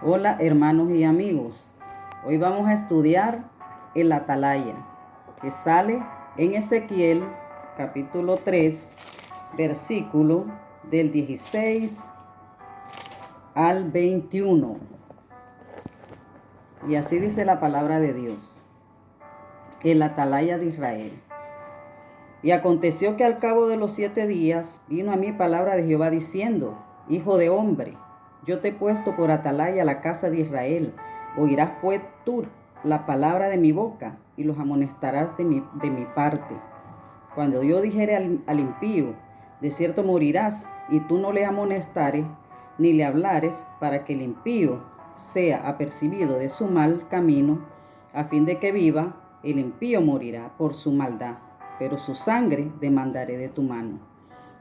Hola hermanos y amigos, hoy vamos a estudiar el Atalaya, que sale en Ezequiel capítulo 3, versículo del 16 al 21. Y así dice la palabra de Dios, el Atalaya de Israel. Y aconteció que al cabo de los 7 días vino a mí palabra de Jehová diciendo: Hijo de hombre, yo te he puesto por atalaya a la casa de Israel. Oirás pues tú la palabra de mi boca y los amonestarás de mi parte. Cuando yo dijere al impío: de cierto morirás, y tú no le amonestares ni le hablares, para que el impío sea apercibido de su mal camino, a fin de que viva, el impío morirá por su maldad, pero su sangre demandaré de tu mano.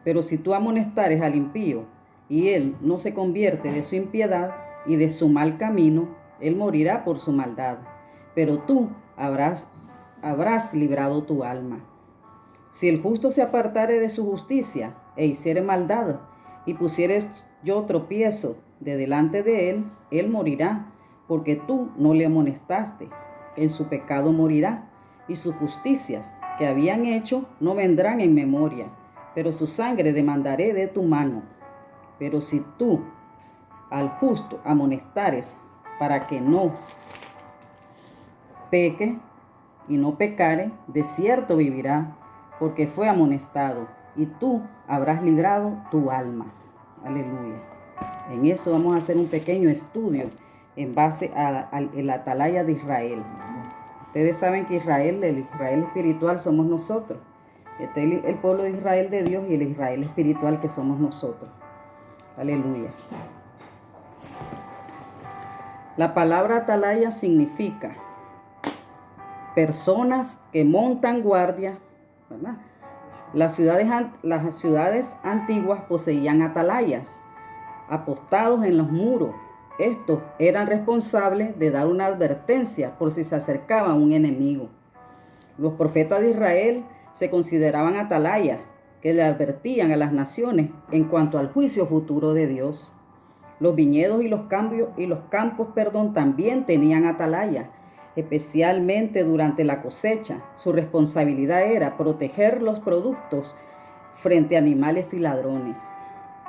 Pero si tú amonestares al impío, y él no se convierte de su impiedad y de su mal camino, él morirá por su maldad, pero tú habrás librado tu alma. Si el justo se apartare de su justicia e hiciere maldad, y pusieres yo tropiezo de delante de él, él morirá, porque tú no le amonestaste. En su pecado morirá, y sus justicias que habían hecho no vendrán en memoria, pero su sangre demandaré de tu mano. Pero si tú al justo amonestares para que no peque y no pecare, de cierto vivirá, porque fue amonestado, y tú habrás librado tu alma. Aleluya. En eso vamos a hacer un pequeño estudio en base al atalaya de Israel. Ustedes saben que Israel, el Israel espiritual somos nosotros. Este es el pueblo de Israel de Dios y el Israel espiritual que somos nosotros. Aleluya. La palabra atalaya significa personas que montan guardia, ¿verdad? Las ciudades antiguas poseían atalayas, apostados en los muros. Estos eran responsables de dar una advertencia por si se acercaba un enemigo. Los profetas de Israel se consideraban atalayas que le advertían a las naciones en cuanto al juicio futuro de Dios. Los viñedos y los campos también tenían atalayas, especialmente durante la cosecha. Su responsabilidad era proteger los productos frente a animales y ladrones.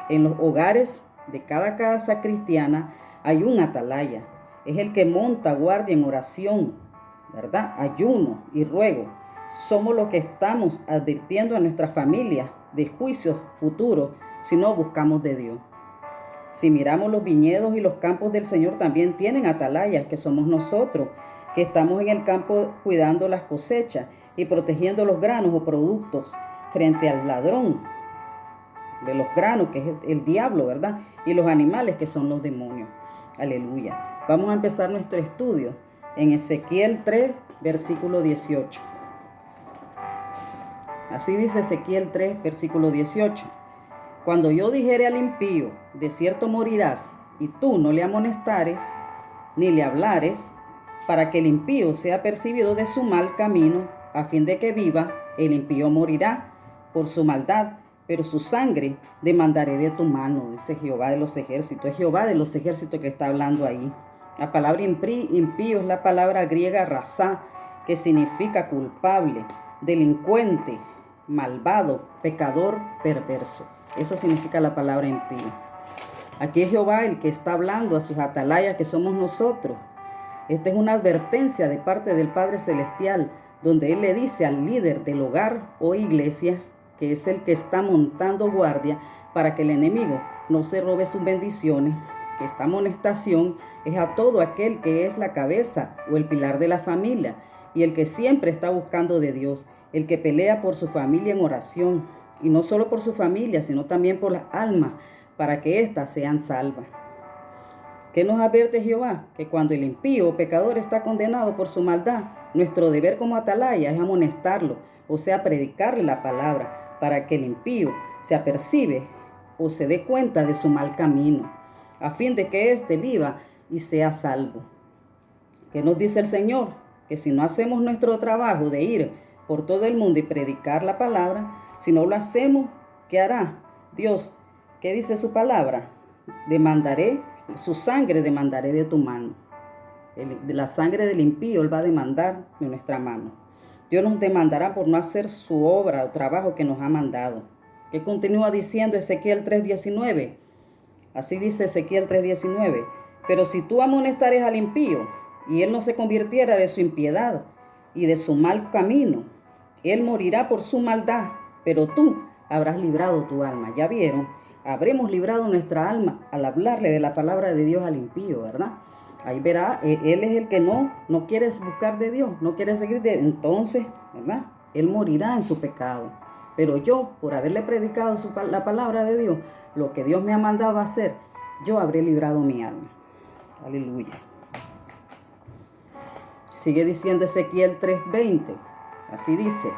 En los hogares de cada casa cristiana hay un atalaya. Es el que monta guardia en oración, ¿verdad? Ayuno y ruego. Somos los que estamos advirtiendo a nuestras familias de juicios futuros si no buscamos de Dios. Si miramos los viñedos y los campos del Señor, también tienen atalayas, que somos nosotros, que estamos en el campo cuidando las cosechas y protegiendo los granos o productos frente al ladrón de los granos, que es el diablo, ¿verdad? Y los animales, que son los demonios. Aleluya. Vamos a empezar nuestro estudio en Ezequiel 3, versículo 18. Así dice Ezequiel 3, versículo 18. Cuando yo dijere al impío: de cierto morirás, y tú no le amonestares, ni le hablares, para que el impío sea percibido de su mal camino, a fin de que viva, el impío morirá por su maldad, pero su sangre demandaré de tu mano, dice Jehová de los ejércitos. Es Jehová de los ejércitos que está hablando ahí. La palabra impío es la palabra griega rasá, que significa culpable, delincuente, malvado, pecador, perverso. Eso significa la palabra impío. Aquí es Jehová el que está hablando a sus atalayas, que somos nosotros. Esta es una advertencia de parte del Padre Celestial, donde Él le dice al líder del hogar o iglesia, que es el que está montando guardia para que el enemigo no se robe sus bendiciones, que esta amonestación es a todo aquel que es la cabeza o el pilar de la familia, y el que siempre está buscando de Dios, el que pelea por su familia en oración, y no solo por su familia, sino también por las almas, para que éstas sean salvas. ¿Qué nos advierte Jehová? Que cuando el impío o pecador está condenado por su maldad, nuestro deber como atalaya es amonestarlo, o sea, predicarle la palabra, para que el impío se apercibe o se dé cuenta de su mal camino, a fin de que éste viva y sea salvo. ¿Qué nos dice el Señor? Que si no hacemos nuestro trabajo de ir por todo el mundo y predicar la palabra, si no lo hacemos, ¿qué hará Dios? ¿Qué dice su palabra? Demandaré su sangre demandaré de tu mano. De la sangre del impío Él va a demandar de nuestra mano. Dios nos demandará por no hacer su obra o trabajo que nos ha mandado. ¿Qué continúa diciendo Ezequiel 3:19? Así dice Ezequiel 3:19. Pero si tú amonestares al impío y él no se convirtiera de su impiedad y de su mal camino, él morirá por su maldad, pero tú habrás librado tu alma. Ya vieron, habremos librado nuestra alma al hablarle de la palabra de Dios al impío, ¿verdad? Ahí verá, él es el que no quiere buscar de Dios, no quiere seguir de entonces, ¿verdad? Él morirá en su pecado. Pero yo, por haberle predicado la palabra de Dios, lo que Dios me ha mandado a hacer, yo habré librado mi alma. Aleluya. Sigue diciendo Ezequiel 3:20. Así dice: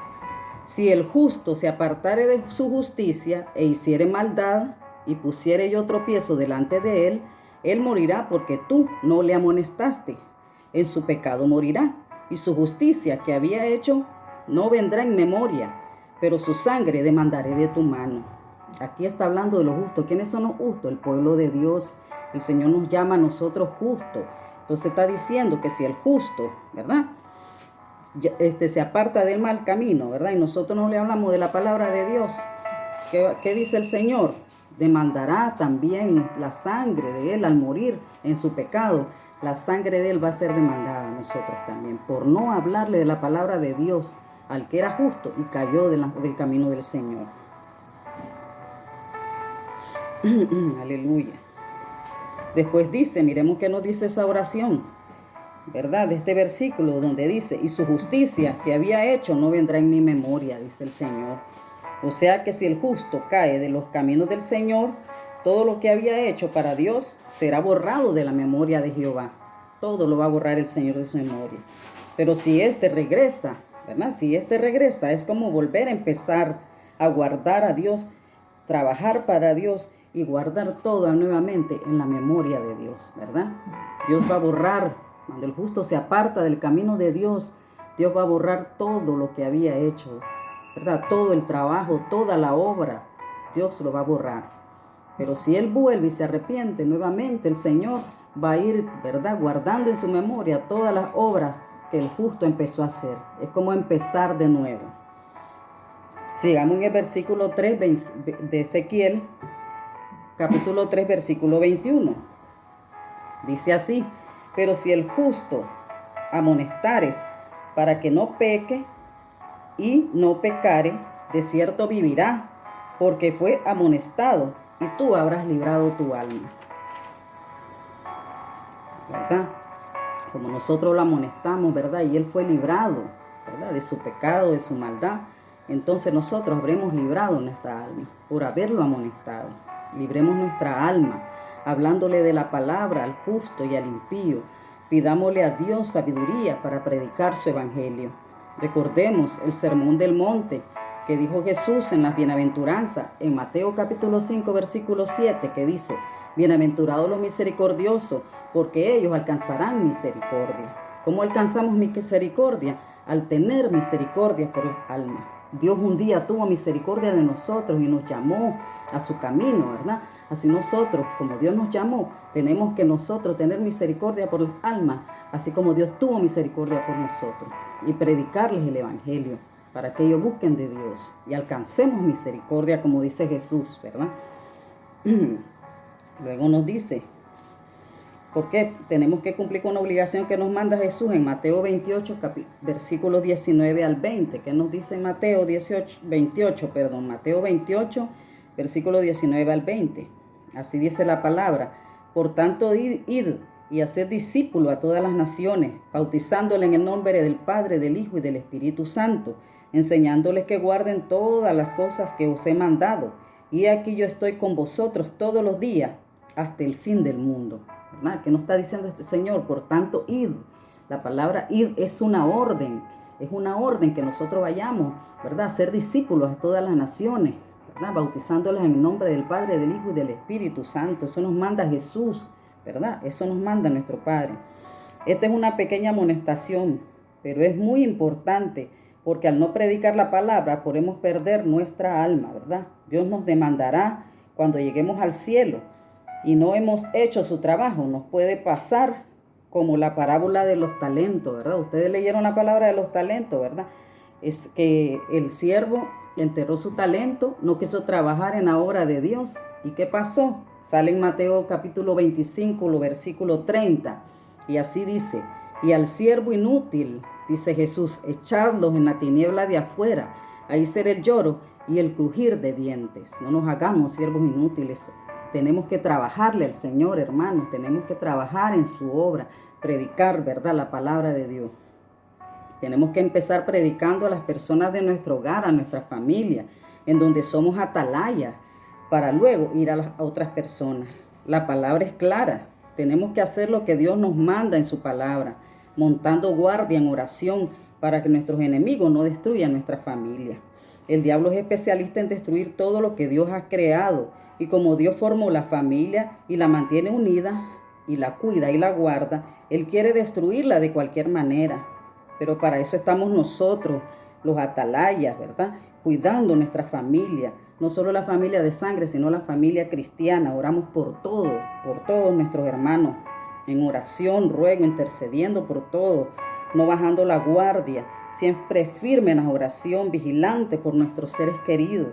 si el justo se apartare de su justicia e hiciere maldad y pusiere yo tropiezo delante de él, él morirá porque tú no le amonestaste. En su pecado morirá, y su justicia que había hecho no vendrá en memoria, pero su sangre demandaré de tu mano. Aquí está hablando de los justos. ¿Quiénes son los justos? El pueblo de Dios. El Señor nos llama a nosotros justos. Entonces está diciendo que si el justo, ¿verdad?, se aparta del mal camino, ¿verdad?, y nosotros no le hablamos de la palabra de Dios, ¿qué dice el Señor? Demandará también la sangre de él al morir en su pecado. La sangre de él va a ser demandada a nosotros también por no hablarle de la palabra de Dios al que era justo y cayó del camino del Señor. Aleluya. Después dice, miremos qué nos dice esa oración, ¿verdad? De este versículo donde dice: y su justicia que había hecho no vendrá en mi memoria, dice el Señor. O sea que si el justo cae de los caminos del Señor, todo lo que había hecho para Dios será borrado de la memoria de Jehová. Todo lo va a borrar el Señor de su memoria. Pero si éste regresa, ¿verdad? Si éste regresa, es como volver a empezar a guardar a Dios, trabajar para Dios y guardar todo nuevamente en la memoria de Dios, ¿verdad? Dios va a borrar, cuando el justo se aparta del camino de Dios, Dios va a borrar todo lo que había hecho, ¿verdad? Todo el trabajo, toda la obra, Dios lo va a borrar. Pero si él vuelve y se arrepiente nuevamente, el Señor va a ir, ¿verdad?, guardando en su memoria todas las obras que el justo empezó a hacer. Es como empezar de nuevo. Sigamos en el versículo 3 de Ezequiel, capítulo 3, versículo 21. Dice así: pero si el justo amonestares para que no peque y no pecare, de cierto vivirá, porque fue amonestado, y tú habrás librado tu alma. ¿Verdad? Como nosotros lo amonestamos, ¿verdad?, y él fue librado, ¿verdad?, de su pecado, de su maldad, entonces nosotros habremos librado nuestra alma por haberlo amonestado. Libremos nuestra alma, hablándole de la palabra al justo y al impío. Pidámosle a Dios sabiduría para predicar su evangelio. Recordemos el sermón del monte que dijo Jesús en las bienaventuranzas, en Mateo capítulo 5, versículo 7, que dice: bienaventurados los misericordiosos, porque ellos alcanzarán misericordia. ¿Cómo alcanzamos misericordia? Al tener misericordia por las almas. Dios un día tuvo misericordia de nosotros y nos llamó a su camino, ¿verdad? Así nosotros, como Dios nos llamó, tenemos que nosotros tener misericordia por las almas, así como Dios tuvo misericordia por nosotros, y predicarles el evangelio para que ellos busquen de Dios y alcancemos misericordia, como dice Jesús, ¿verdad? Luego nos dice, porque tenemos que cumplir con la obligación que nos manda Jesús en Mateo 28, versículos 19 al 20. ¿Qué nos dice Mateo 28, versículos 19 al 20? Así dice la palabra: por tanto, id y hacer discípulos a todas las naciones, bautizándoles en el nombre del Padre, del Hijo y del Espíritu Santo, enseñándoles que guarden todas las cosas que os he mandado. Y aquí yo estoy con vosotros todos los días hasta el fin del mundo. ¿Verdad? ¿Qué nos está diciendo este Señor? Por tanto, id. La palabra id es una orden que nosotros vayamos, ¿verdad?, a ser discípulos a todas las naciones, ¿verdad?, bautizándolas en el nombre del Padre, del Hijo y del Espíritu Santo. Eso nos manda Jesús, ¿verdad? Eso nos manda nuestro Padre. Esta es una pequeña amonestación, pero es muy importante, porque al no predicar la palabra podemos perder nuestra alma, ¿verdad? Dios nos demandará cuando lleguemos al cielo, y no hemos hecho su trabajo, nos puede pasar como la parábola de los talentos, ¿verdad? Ustedes leyeron la palabra de los talentos, ¿verdad? Es que el siervo enterró su talento, no quiso trabajar en la obra de Dios. ¿Y qué pasó? Sale en Mateo capítulo 25, versículo 30. Y así dice, y al siervo inútil, dice Jesús, echadlos en la tiniebla de afuera, ahí será el lloro y el crujir de dientes. No nos hagamos siervos inútiles. Tenemos que trabajarle al Señor, hermanos. Tenemos que trabajar en su obra, predicar, ¿verdad?, la palabra de Dios. Tenemos que empezar predicando a las personas de nuestro hogar, a nuestra familia, en donde somos atalayas, para luego ir a las otras personas. La palabra es clara. Tenemos que hacer lo que Dios nos manda en su palabra, montando guardia en oración para que nuestros enemigos no destruyan nuestra familia. El diablo es especialista en destruir todo lo que Dios ha creado. Y como Dios formó la familia y la mantiene unida y la cuida y la guarda, Él quiere destruirla de cualquier manera. Pero para eso estamos nosotros, los atalayas, ¿verdad? Cuidando nuestra familia, no solo la familia de sangre, sino la familia cristiana. Oramos por todos nuestros hermanos, en oración, ruego, intercediendo por todos, no bajando la guardia, siempre firme en la oración, vigilante por nuestros seres queridos.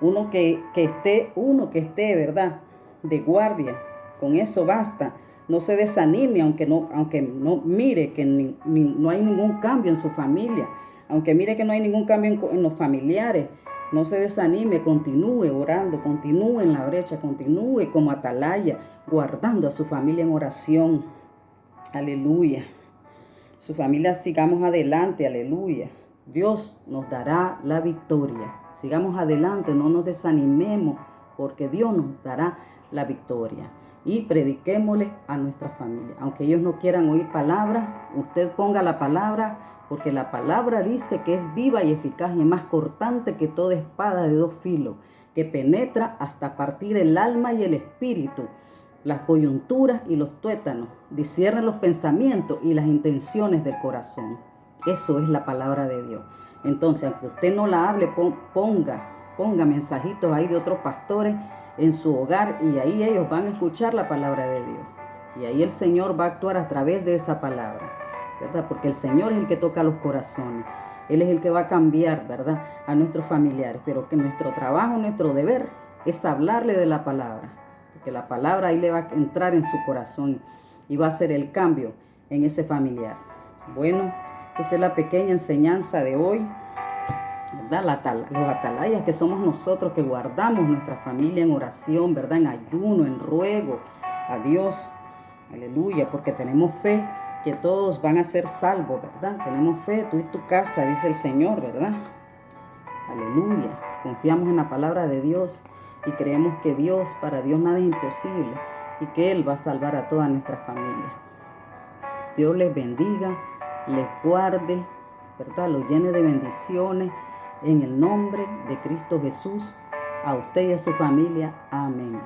Uno que esté, ¿verdad?, de guardia, con eso basta. No se desanime, aunque no mire que no hay ningún cambio en su familia, aunque mire que no hay ningún cambio en los familiares. No se desanime, continúe orando, continúe en la brecha, continúe como atalaya, guardando a su familia en oración. Aleluya. Su familia, sigamos adelante, aleluya. Dios nos dará la victoria. Sigamos adelante, no nos desanimemos, porque Dios nos dará la victoria. Y prediquémosle a nuestra familia. Aunque ellos no quieran oír palabra, usted ponga la palabra, porque la palabra dice que es viva y eficaz y más cortante que toda espada de dos filos, que penetra hasta partir el alma y el espíritu, las coyunturas y los tuétanos, discierne los pensamientos y las intenciones del corazón. Eso es la palabra de Dios. Entonces, aunque usted no la hable, ponga mensajitos ahí de otros pastores en su hogar, y ahí ellos van a escuchar la palabra de Dios. Y ahí el Señor va a actuar a través de esa palabra, ¿verdad? Porque el Señor es el que toca los corazones. Él es el que va a cambiar, ¿verdad?, a nuestros familiares. Pero que nuestro trabajo, nuestro deber es hablarle de la palabra. Porque la palabra ahí le va a entrar en su corazón y va a hacer el cambio en ese familiar. Bueno, esa es la pequeña enseñanza de hoy, ¿verdad? Los atalayas que somos nosotros, que guardamos nuestra familia en oración, ¿verdad?, en ayuno, en ruego a Dios. Aleluya, porque tenemos fe que todos van a ser salvos, ¿verdad? Tenemos fe, tú y tu casa, dice el Señor, ¿verdad? Aleluya. Confiamos en la palabra de Dios y creemos que para Dios nada es imposible, y que Él va a salvar a toda nuestra familia. Dios les bendiga, les guarde, ¿verdad?, los llene de bendiciones en el nombre de Cristo Jesús, a usted y a su familia. Amén.